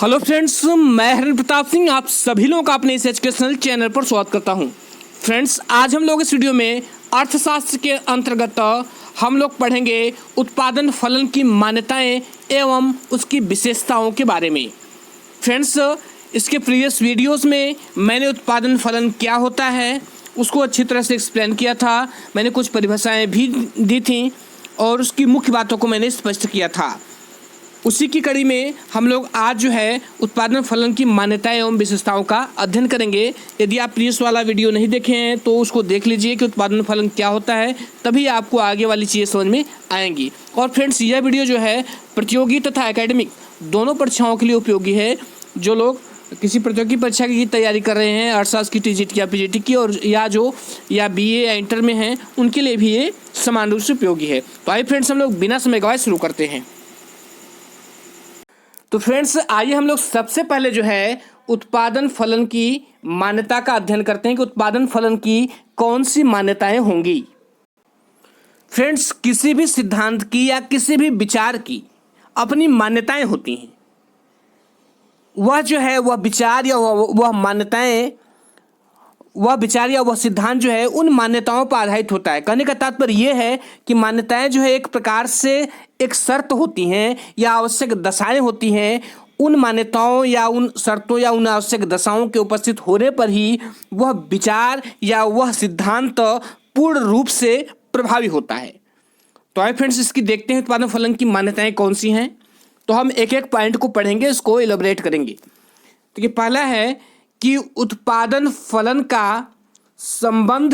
Hello friends, मैं हरिन प्रताप सिंह आप सभी लोगों का अपने इस एजुकेशनल चैनल पर स्वागत करता हूं। फ्रेंड्स, आज हम लोग इस वीडियो में अर्थशास्त्र के अंतर्गत हम लोग पढ़ेंगे उत्पादन फलन की मान्यताएं एवं उसकी विशेषताओं के बारे में। फ्रेंड्स, इसके प्रीवियस वीडियोस में मैंने उत्पादन फलन क्या होता है उसको अच्छी तरह से एक्सप्लेन किया था। मैंने कुछ परिभाषाएं भी दी थी और उसकी मुख्य बातों को मैंने स्पष्ट किया था। उसी की कड़ी में हम लोग आज जो है उत्पादन फलन की मान्यताएं एवं विशेषताओं का अध्ययन करेंगे। यदि आप प्रीवियस वाला वीडियो नहीं देखे हैं तो उसको देख लीजिए कि उत्पादन फलन क्या होता है, तभी आपको आगे वाली चीज़ें समझ में आएंगी। और फ्रेंड्स, यह वीडियो जो है प्रतियोगी तथा एकेडमिक दोनों परीक्षाओं के लिए उपयोगी है। जो लोग किसी प्रतियोगी परीक्षा की तैयारी कर रहे हैं, अर्थशास्त्र की, टीजीटी या पीजीटी की, और या बीए या इंटर में हैं, उनके लिए भी ये समान रूप से उपयोगी है। तो आइए फ्रेंड्स, हम लोग बिना समय गवाए शुरू करते हैं। तो फ्रेंड्स, आइए हम लोग सबसे पहले जो है उत्पादन फलन की मान्यता का अध्ययन करते हैं कि उत्पादन फलन की कौन सी मान्यताएं होंगी। फ्रेंड्स, किसी भी सिद्धांत की या किसी भी विचार की अपनी मान्यताएं होती हैं। वह जो है वह विचार या वह सिद्धांत जो है उन मान्यताओं पर आधारित होता है। कहने का तात्पर्य यह है कि मान्यताएं जो है एक प्रकार से एक शर्त होती हैं या आवश्यक दशाएं होती हैं। उन मान्यताओं या उन शर्तों या उन आवश्यक दशाओं के उपस्थित होने पर ही वह विचार या वह सिद्धांत पूर्ण रूप से प्रभावी होता है। तो आइए फ्रेंड्स, इसकी देखते हैं उत्पादन फलन की मान्यताएं कौन सी हैं। तो हम एक एक पॉइंट को पढ़ेंगे, इसको इलेबोरेट करेंगे। तो ये पहला है कि उत्पादन फलन का संबंध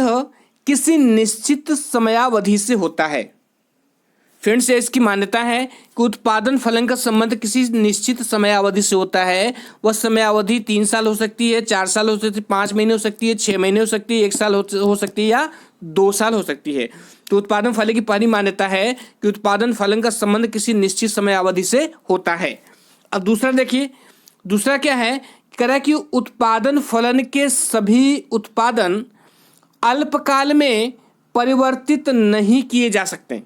किसी निश्चित समयावधि से होता है। फ्रेंड्स, इसकी मान्यता है कि उत्पादन फलन का संबंध किसी निश्चित समयावधि से होता है। वह समयावधि 3 साल हो सकती है, 4 साल हो सकती है, 5 महीने हो सकती है, 6 महीने हो सकती है, 1 साल हो सकती है या 2 साल हो सकती है। तो उत्पादन फलन की पहली मान्यता है कि उत्पादन फलन का संबंध किसी निश्चित समयावधि से होता है। अब दूसरा देखिए, दूसरा क्या है, कह रहा है कि उत्पादन फलन के सभी उत्पादन अल्पकाल में परिवर्तित नहीं किए जा सकते।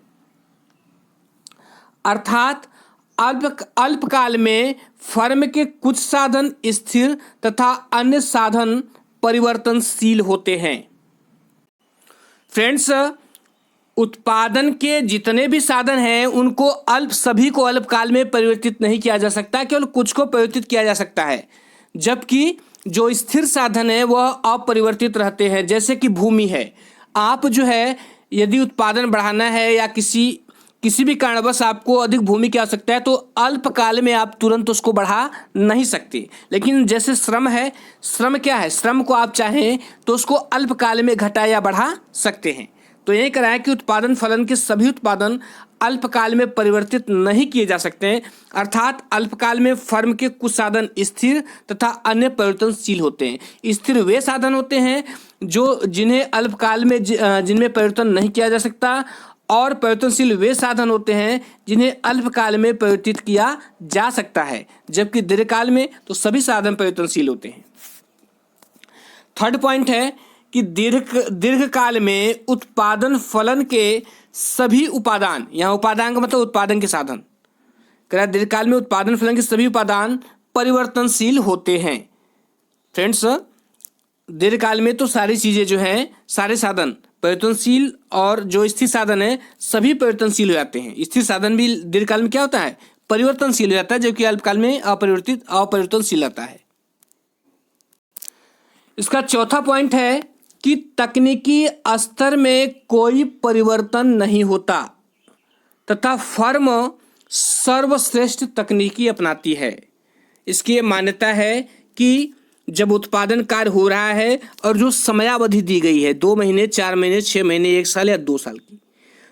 अर्थात अल्पकाल में फर्म के कुछ साधन स्थिर तथा अन्य साधन परिवर्तनशील होते हैं। फ्रेंड्स, उत्पादन के जितने भी साधन हैं उनको सभी को अल्पकाल में परिवर्तित नहीं किया जा सकता, केवल कुछ को परिवर्तित किया जा सकता है। जबकि जो स्थिर साधन है वह अपरिवर्तित रहते हैं। जैसे कि भूमि है, आप जो है यदि उत्पादन बढ़ाना है या किसी भी कारणवश आपको अधिक भूमि की आवश्यकता है तो अल्पकाल में आप तुरंत उसको बढ़ा नहीं सकते। लेकिन जैसे श्रम है, श्रम क्या है, श्रम को आप चाहें तो उसको अल्पकाल में घटा या बढ़ा सकते हैं। तो यही कह रहा है कि उत्पादन फलन के सभी उत्पादन अल्पकाल में परिवर्तित नहीं किए जा सकते हैं। अर्थात अल्पकाल में फर्म के कुछ साधन स्थिर तथा अन्य परिवर्तनशील होते हैं। स्थिर वे साधन होते हैं जिन्हें अल्पकाल में जिनमें परिवर्तन नहीं किया जा सकता, और परिवर्तनशील वे साधन होते हैं जिन्हें अल्पकाल में परिवर्तित किया जा सकता है। जबकि दीर्घकाल में तो सभी साधन परिवर्तनशील होते हैं। थर्ड पॉइंट है कि दीर्घकाल में उत्पादन फलन के सभी उपादान, यहाँ उपादान का मतलब उत्पादन के साधन, दीर्घकाल में उत्पादन फलन के सभी उपादान परिवर्तनशील होते हैं। फ्रेंड्स, दीर्घकाल में तो सारी चीजें जो हैं, सारे साधन परिवर्तनशील, और जो स्थिर साधन है सभी परिवर्तनशील हो जाते हैं। स्थिर साधन भी दीर्घकाल में क्या होता है, परिवर्तनशील हो जाता है, जबकि अल्पकाल में अपरिवर्तनशील रहता है। इसका चौथा पॉइंट है कि तकनीकी स्तर में कोई परिवर्तन नहीं होता तथा फर्म सर्वश्रेष्ठ तकनीकी अपनाती है। इसकी ये मान्यता है कि जब उत्पादन कार्य हो रहा है और जो समयावधि दी गई है 2 महीने, 4 महीने, 6 महीने, 1 साल या 2 साल की,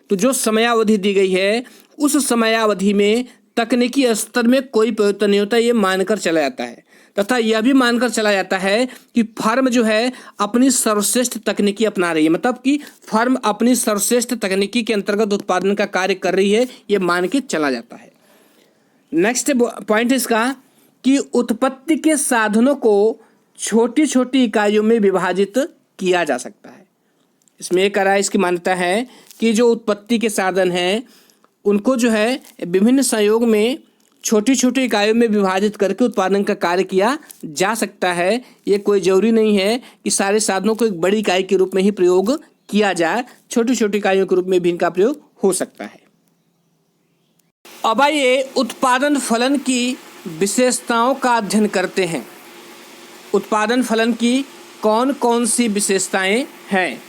तो जो समयावधि दी गई है उस समयावधि में तकनीकी स्तर में कोई परिवर्तन नहीं होता, ये मानकर चला जाता है। तथा यह भी मानकर चला जाता है कि फर्म जो है अपनी सर्वश्रेष्ठ तकनीकी अपना रही है, मतलब कि फर्म अपनी सर्वश्रेष्ठ तकनीकी के अंतर्गत उत्पादन का कार्य कर रही है, ये मान के चला जाता है। नेक्स्ट पॉइंट इसका कि उत्पत्ति के साधनों को छोटी छोटी इकाइयों में विभाजित किया जा सकता है। इसमें एक इसकी मान्यता है कि जो उत्पत्ति के साधन हैं उनको जो है विभिन्न संयोग में छोटी छोटी इकाइयों में विभाजित करके उत्पादन का कार्य किया जा सकता है। ये कोई जरूरी नहीं है कि सारे साधनों को एक बड़ी इकाई के रूप में ही प्रयोग किया जाए, छोटी छोटी इकाइयों के रूप में भी इनका प्रयोग हो सकता है। अब आइए उत्पादन फलन की विशेषताओं का अध्ययन करते हैं। उत्पादन फलन की कौन कौन सी विशेषताएं हैं।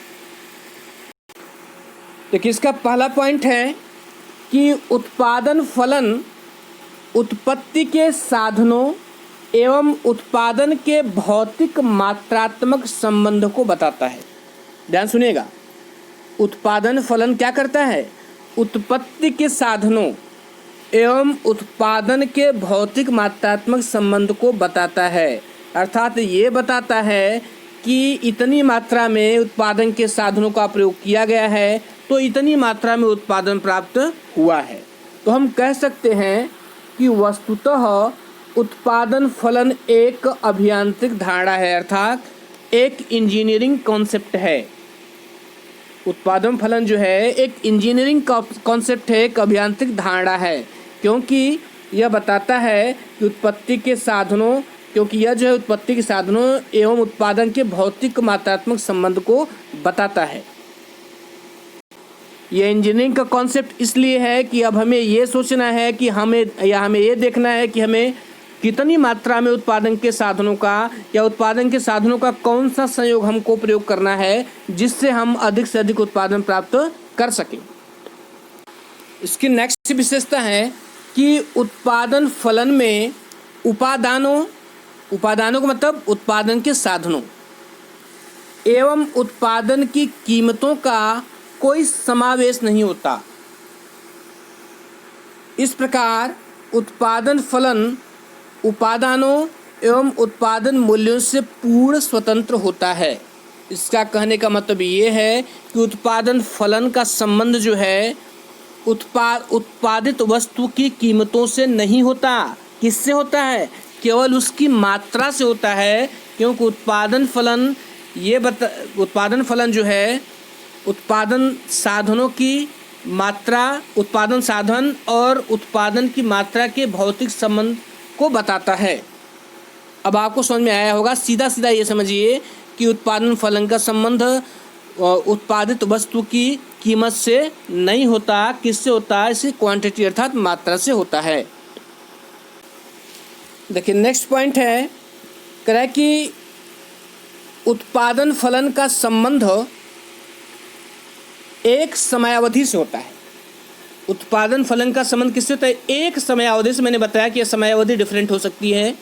देखिए, इसका पहला पॉइंट है कि उत्पादन फलन उत्पत्ति के साधनों एवं उत्पादन के भौतिक मात्रात्मक संबंध को बताता है। ध्यान सुनिएगा, उत्पादन फलन क्या करता है? उत्पत्ति के साधनों एवं उत्पादन के भौतिक मात्रात्मक संबंध को बताता है। अर्थात ये बताता है कि इतनी मात्रा में उत्पादन के साधनों का प्रयोग किया गया है तो इतनी मात्रा में उत्पादन प्राप्त हुआ है। तो हम कह सकते हैं कि वस्तुतः उत्पादन फलन एक अभियांत्रिक धारणा है, अर्थात एक इंजीनियरिंग कॉन्सेप्ट है। उत्पादन फलन जो है एक इंजीनियरिंग कॉन्सेप्ट है, एक अभियांत्रिक धारणा है, क्योंकि यह बताता है कि उत्पत्ति के साधनों एवं उत्पादन के भौतिक मात्रात्मक संबंध को बताता है। यह इंजीनियरिंग का कॉन्सेप्ट इसलिए है कि अब हमें ये सोचना है कि हमें ये देखना है कि हमें कितनी मात्रा में उत्पादन के साधनों का या उत्पादन के साधनों का कौन सा संयोग हमको प्रयोग करना है जिससे हम अधिक से अधिक उत्पादन प्राप्त कर सकें। इसकी नेक्स्ट विशेषता है कि उत्पादन फलन में उपादानों का मतलब उत्पादन के साधनों एवं उत्पादन की कीमतों का कोई समावेश नहीं होता। इस प्रकार उत्पादन फलन उपादानों एवं उत्पादन मूल्यों से पूर्ण स्वतंत्र होता है। इसका कहने का मतलब ये है कि उत्पादन फलन का संबंध जो है उत्पादित वस्तु की कीमतों से नहीं होता। किससे होता है? केवल उसकी मात्रा से होता है, क्योंकि उत्पादन फलन जो है उत्पादन साधनों की मात्रा, उत्पादन साधन और उत्पादन की मात्रा के भौतिक संबंध को बताता है। अब आपको समझ में आया होगा। सीधा सीधा ये समझिए कि उत्पादन फलन का संबंध उत्पादित वस्तु की कीमत से नहीं होता। किससे होता है? इसकी क्वांटिटी अर्थात मात्रा से होता है। देखिए, नेक्स्ट पॉइंट है कह रहा है कि उत्पादन फलन का संबंध एक समयावधि से होता है। उत्पादन फलन का संबंध किससे होता है? एक समयावधि से। मैंने बताया कि यह समयावधि डिफरेंट हो सकती है,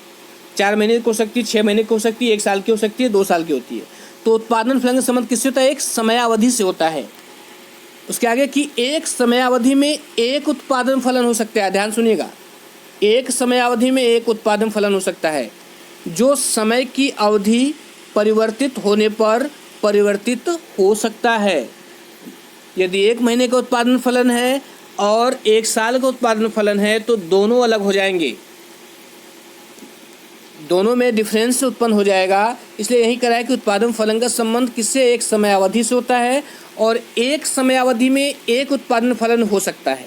4 महीने की हो सकती है, 6 महीने की हो सकती है, 1 साल की हो सकती है, 2 साल की होती है। तो उत्पादन फलन का संबंध किससे होता है? एक समयावधि से होता है। उसके आगे कि एक समयावधि में एक उत्पादन फलन हो सकता है। ध्यान सुनिएगा, एक समयावधि में एक उत्पादन फलन हो सकता है जो समय की अवधि परिवर्तित होने पर परिवर्तित हो सकता है। यदि 1 महीने का उत्पादन फलन है और 1 साल का उत्पादन फलन है तो दोनों अलग हो जाएंगे, दोनों में डिफरेंस उत्पन्न हो जाएगा। इसलिए यही कहा है कि उत्पादन फलन का संबंध किससे? एक समयावधि से होता है, और एक समयावधि में एक उत्पादन फलन हो सकता है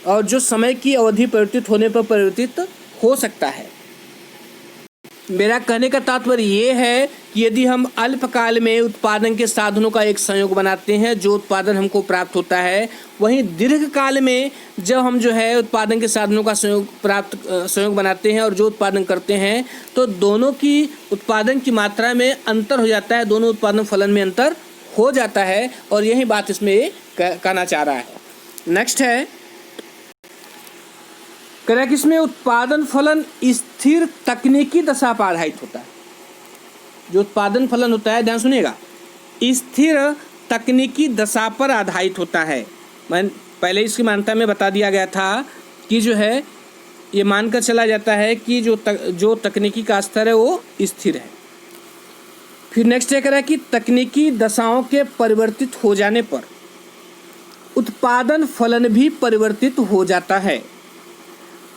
और जो समय की अवधि परिवर्तित होने पर परिवर्तित हो सकता है। मेरा कहने का तात्पर्य ये है कि यदि हम अल्पकाल में उत्पादन के साधनों का एक संयोग बनाते हैं जो उत्पादन हमको प्राप्त होता है, वहीं दीर्घ काल में जब हम जो है उत्पादन के साधनों का संयोग बनाते हैं और जो उत्पादन करते हैं तो दोनों की उत्पादन की मात्रा में अंतर हो जाता है, दोनों उत्पादन फलन में अंतर हो जाता है, और यही बात इसमें कहना चाह रहा है। नेक्स्ट है कह कि इसमें उत्पादन फलन स्थिर तकनीकी दशा पर आधारित होता है। जो उत्पादन फलन होता है, ध्यान सुनिएगा, स्थिर तकनीकी दशा पर आधारित होता है। मैं पहले इसकी मान्यता में बता दिया गया था कि जो है ये मानकर चला जाता है कि जो तकनीकी का स्तर है वो स्थिर है। फिर नेक्स्ट है कह रहा है कि तकनीकी दशाओं के परिवर्तित हो जाने पर उत्पादन फलन भी परिवर्तित हो जाता है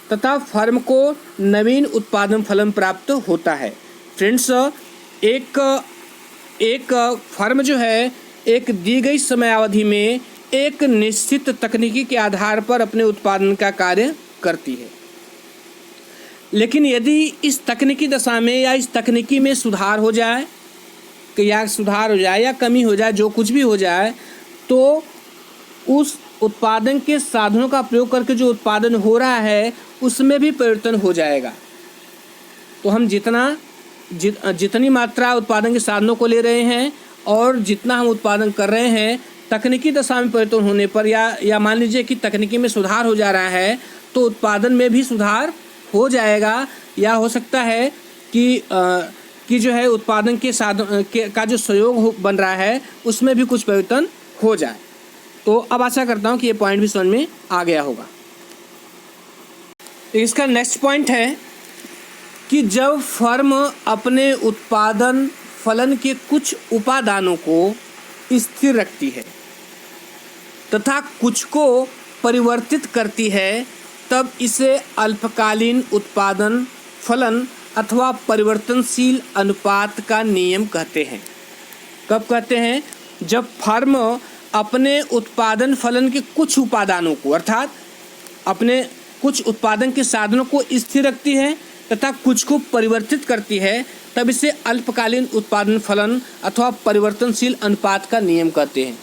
तथा फर्म को नवीन उत्पादन फलन प्राप्त होता है। फ्रेंड्स, एक फर्म जो है एक दी गई समयावधि में एक निश्चित तकनीकी के आधार पर अपने उत्पादन का कार्य करती है। लेकिन यदि इस तकनीकी दशा में या इस तकनीकी में सुधार हो जाए या कमी हो जाए, जो कुछ भी हो जाए, तो उस उत्पादन के साधनों का प्रयोग करके जो उत्पादन हो रहा है उसमें भी परिवर्तन हो जाएगा। तो हम जितनी मात्रा उत्पादन के साधनों को ले रहे हैं और जितना हम उत्पादन कर रहे हैं, तकनीकी दशा में परिवर्तन होने पर या मान लीजिए कि तकनीकी में सुधार हो जा रहा है तो उत्पादन में भी सुधार हो जाएगा, या हो सकता है कि जो है उत्पादन के साधन का जो सहयोग बन रहा है उसमें भी कुछ परिवर्तन हो जाए। तो अब आशा करता हूँ कि ये पॉइंट भी समझ में आ गया होगा। इसका नेक्स्ट पॉइंट है कि जब फर्म अपने उत्पादन फलन के कुछ उपादानों को स्थिर रखती है तथा कुछ को परिवर्तित करती है, तब इसे अल्पकालीन उत्पादन फलन अथवा परिवर्तनशील अनुपात का नियम कहते हैं। कब कहते हैं? जब फर्म अपने उत्पादन फलन के कुछ उपादानों को, अर्थात अपने कुछ उत्पादन के साधनों को स्थिर रखती है तथा कुछ को परिवर्तित करती है, तब इसे अल्पकालीन उत्पादन फलन अथवा परिवर्तनशील अनुपात का नियम कहते हैं।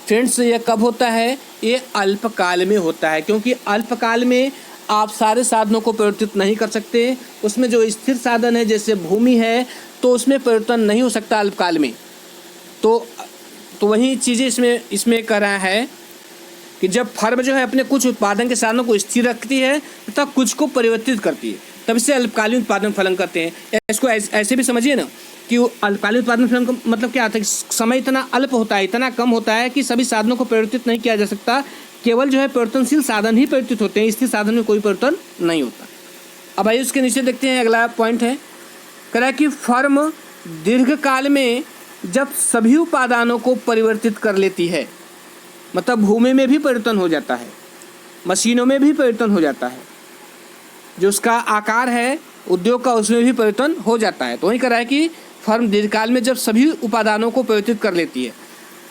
फ्रेंड्स, ये कब होता है? ये अल्पकाल में होता है, क्योंकि अल्पकाल में आप सारे साधनों को परिवर्तित नहीं कर सकते। उसमें जो स्थिर साधन है जैसे भूमि है, तो उसमें परिवर्तन नहीं हो सकता अल्पकाल में। तो वही चीज़ें इसमें कर रहा है कि जब फर्म जो है अपने कुछ उत्पादन के साधनों को स्थिर रखती है तथा कुछ को परिवर्तित करती है, तब इसे अल्पकालीन उत्पादन फलन कहते हैं। इसको ऐसे भी समझिए ना कि अल्पकालीन उत्पादन फलन का मतलब क्या आता है? समय इतना अल्प होता है, इतना कम होता है कि सभी साधनों को परिवर्तित नहीं किया जा सकता। केवल जो है परिवर्तनशील साधन ही परिवर्तित होते हैं, स्थिर साधन में कोई परिवर्तन नहीं होता। अब आइए उसके नीचे देखते हैं, अगला पॉइंट है कह रहा है कि फर्म दीर्घकाल में जब सभी उपादानों को परिवर्तित कर लेती है, मतलब भूमि में भी परिवर्तन हो जाता है, मशीनों में भी परिवर्तन हो जाता है, जो उसका आकार है उद्योग का उसमें भी परिवर्तन हो जाता है। तो वही कह रहा है कि फर्म दीर्घकाल में जब सभी उपादानों को परिवर्तित कर लेती है,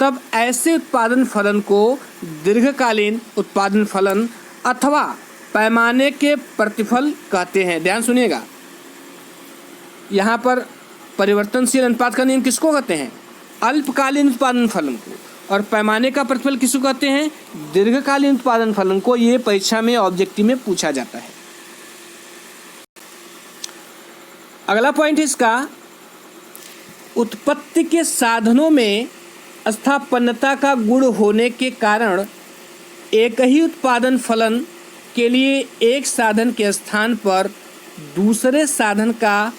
तब ऐसे उत्पादन फलन को दीर्घकालीन उत्पादन फलन अथवा पैमाने के प्रतिफल कहते हैं। ध्यान सुनिएगा, यहाँ पर परिवर्तनशील अनुपात का नियम किसको कहते हैं? अल्पकालीन उत्पादन फलन को। और पैमाने का प्रतिफल किसको कहते हैं? दीर्घकालीन उत्पादन फलन को। ये परीक्षा में ऑब्जेक्टिव में पूछा जाता है। अगला पॉइंट है इसका, उत्पत्ति के साधनों में स्थापन्यता का गुण होने के कारण एक ही उत्पादन फलन के लिए एक साधन के स्थान पर दूसरे साधन का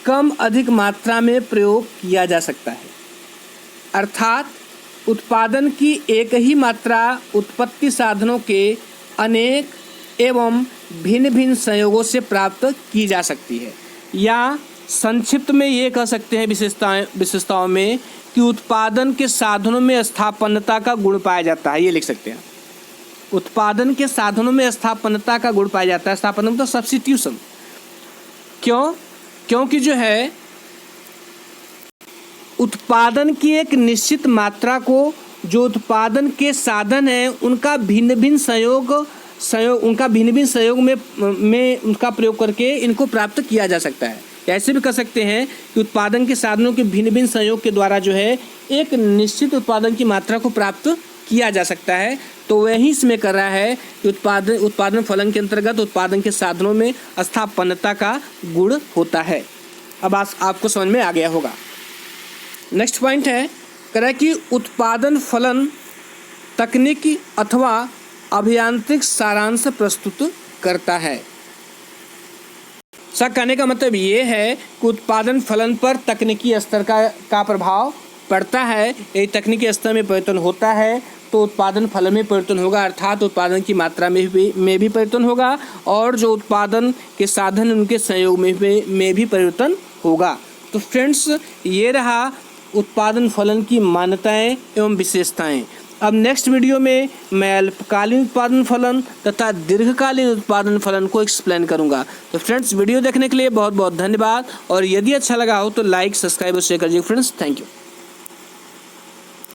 कम अधिक मात्रा में प्रयोग किया जा सकता है। अर्थात उत्पादन की एक ही मात्रा उत्पत्ति साधनों के अनेक एवं भिन्न भिन्न संयोगों से प्राप्त की जा सकती है। या संक्षिप्त में ये कह सकते हैं विशेषताओं में कि उत्पादन के साधनों में स्थापन्यता का गुण पाया जाता है। ये लिख सकते हैं, उत्पादन के साधनों में स्थापन्यता का गुण पाया जाता है। स्थापना मतलब सब्स्टिट्यूशन। क्योंकि जो है उत्पादन की एक निश्चित मात्रा को जो उत्पादन के साधन हैं उनका भिन्न भिन्न संयोग में उनका प्रयोग करके इनको प्राप्त किया जा सकता है। ऐसे भी कह सकते हैं कि उत्पादन के साधनों के भिन्न भिन्न संयोग के द्वारा जो है एक निश्चित उत्पादन की मात्रा को प्राप्त किया जा सकता है। तो वही इसमें कर रहा है कि उत्पादन फलन के अंतर्गत उत्पादन के साधनों में स्थापन्यता का गुण होता है। अब आपको समझ में आ गया होगा। नेक्स्ट पॉइंट है कह रहा है कि उत्पादन फलन तकनीकी अथवा अभियांत्रिक सारांश प्रस्तुत करता है। सर, कहने का मतलब ये है कि उत्पादन फलन पर तकनीकी स्तर का प्रभाव पड़ता है। यदि तकनीकी स्तर में परिवर्तन होता है तो उत्पादन फलन में परिवर्तन होगा, अर्थात उत्पादन की मात्रा में भी परिवर्तन होगा और जो उत्पादन के साधन उनके संयोग में भी परिवर्तन होगा। तो फ्रेंड्स, ये रहा उत्पादन फलन की मान्यताएं एवं विशेषताएं। अब नेक्स्ट वीडियो में मैं अल्पकालीन उत्पादन फलन तथा दीर्घकालीन उत्पादन फलन को एक्सप्लेन करूंगा। तो फ्रेंड्स, वीडियो देखने के लिए बहुत बहुत धन्यवाद, और यदि अच्छा लगा हो तो लाइक, सब्सक्राइब और शेयर करिए फ्रेंड्स। Thank you.